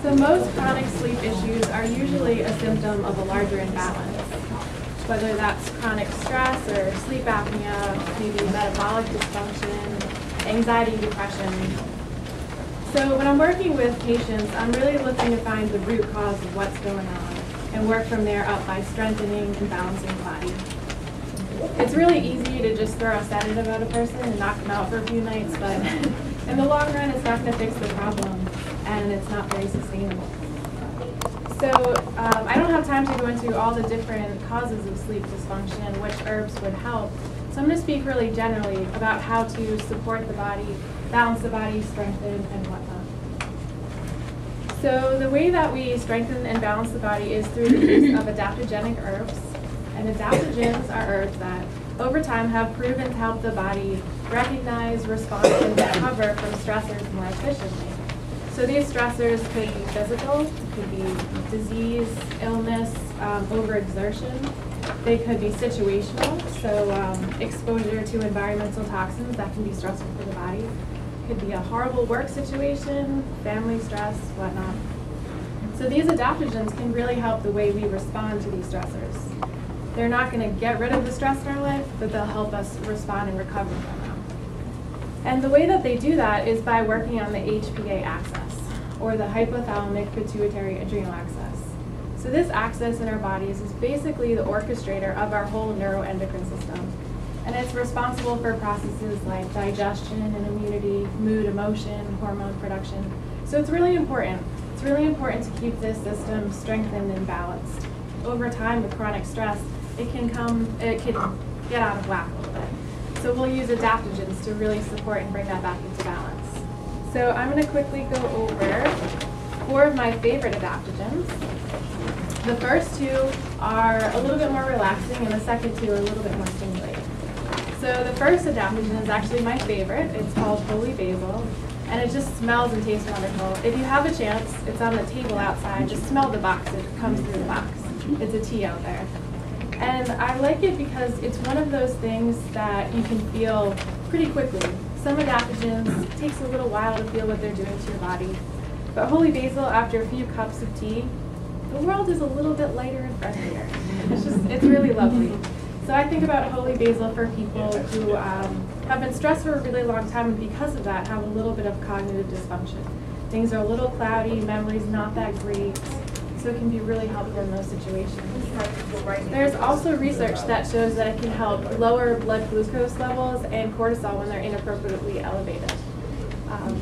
So most chronic sleep issues are usually a symptom of a larger imbalance, whether that's chronic stress or sleep apnea, maybe metabolic dysfunction, anxiety, depression. So when I'm working with patients, I'm really looking to find the root cause of what's going on and work from there up by strengthening and balancing the body. It's really easy to just throw a sedative at a person and knock them out for a few nights, but in the long run, it's not going to fix the problem, and it's not very sustainable. So I don't have time to go into all the different causes of sleep dysfunction and which herbs would help. So I'm going to speak really generally about how to support the body, balance the body, strengthen, and whatnot. So the way that we strengthen and balance the body is through the use of adaptogenic herbs. And adaptogens are herbs that, over time, have proven to help the body recognize, respond, and recover from stressors more efficiently. So these stressors could be physical, it could be disease, illness, overexertion. They could be situational, so exposure to environmental toxins that can be stressful for the body. It could be a horrible work situation, family stress, whatnot. So these adaptogens can really help the way we respond to these stressors. They're not going to get rid of the stress in our life, but they'll help us respond and recover from them. And the way that they do that is by working on the HPA axis, or the hypothalamic pituitary adrenal axis. So this axis in our bodies is basically the orchestrator of our whole neuroendocrine system. And it's responsible for processes like digestion and immunity, mood, emotion, hormone production. So it's really important. It's really important to keep this system strengthened and balanced. Over time with chronic stress, it can get out of whack a little bit. So we'll use adaptogens to really support and bring that back into balance. So I'm going to quickly go over 4 of my favorite adaptogens. The first 2 are a little bit more relaxing, and the second 2 are a little bit more stimulating. So the first adaptogen is actually my favorite. It's called holy basil, and it just smells and tastes wonderful. If you have a chance, it's on the table outside. Just smell the box. It comes through the box. It's a tea out there. And I like it because it's one of those things that you can feel pretty quickly. Some adaptogens, it takes a little while to feel what they're doing to your body. But holy basil, after a few cups of tea, the world is a little bit lighter and friendlier. It's really lovely. So I think about holy basil for people who have been stressed for a really long time, and because of that have a little bit of cognitive dysfunction. Things are a little cloudy, memory's not that great. So it can be really helpful in those situations. There's also research that shows that it can help lower blood glucose levels and cortisol when they're inappropriately elevated.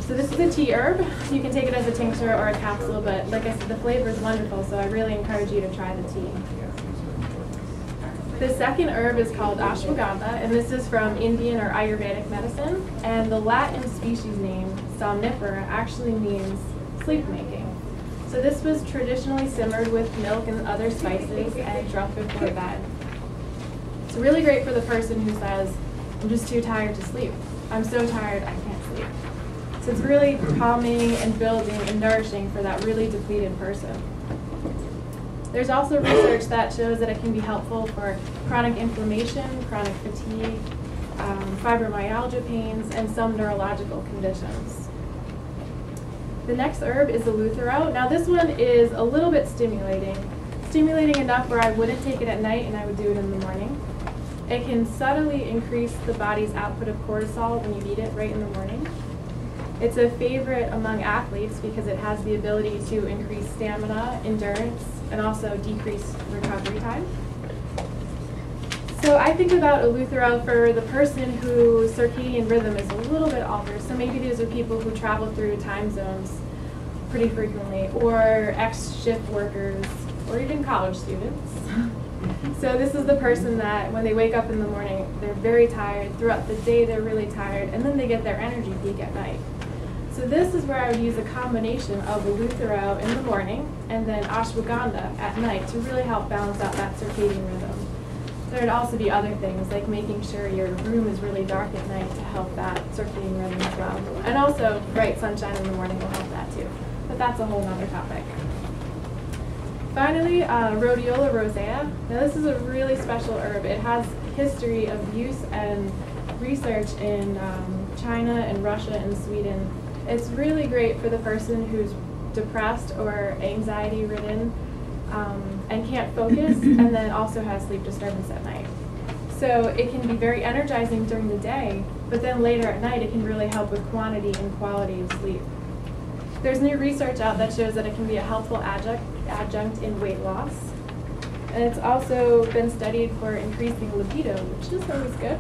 So this is a tea herb. You can take it as a tincture or a capsule, but like I said, the flavor is wonderful, so I really encourage you to try the tea. The second herb is called ashwagandha, and this is from Indian or Ayurvedic medicine, and the Latin species name, somnifera, actually means sleep making. So this was traditionally simmered with milk and other spices and drunk before bed. It's really great for the person who says, I'm just too tired to sleep. I'm so tired I can't sleep. So it's really calming and building and nourishing for that really depleted person. There's also research that shows that it can be helpful for chronic inflammation, chronic fatigue, fibromyalgia pains, and some neurological conditions. The next herb is eleuthero. Now this one is a little bit stimulating enough where I wouldn't take it at night and I would do it in the morning. It can subtly increase the body's output of cortisol when you eat it right in the morning. It's a favorite among athletes because it has the ability to increase stamina, endurance, and also decrease recovery time. So I think about eleuthero for the person whose circadian rhythm is a little bit altered. So maybe these are people who travel through time zones pretty frequently, or ex-shift workers, or even college students. So this is the person that when they wake up in the morning, they're very tired. Throughout the day, they're really tired, and then they get their energy peak at night. So this is where I would use a combination of eleuthero in the morning and then ashwagandha at night to really help balance out that circadian rhythm. There would also be other things like making sure your room is really dark at night to help that circadian rhythm as well. And also bright sunshine in the morning will help that too. But that's a whole other topic. Finally, rhodiola rosea. Now this is a really special herb. It has history of use and research in China and Russia and Sweden. It's really great for the person who's depressed or anxiety ridden and can't focus, and then also has sleep disturbance at night. So it can be very energizing during the day, but then later at night it can really help with quantity and quality of sleep. There's new research out that shows that it can be a helpful adjunct in weight loss. And it's also been studied for increasing libido, which is always good.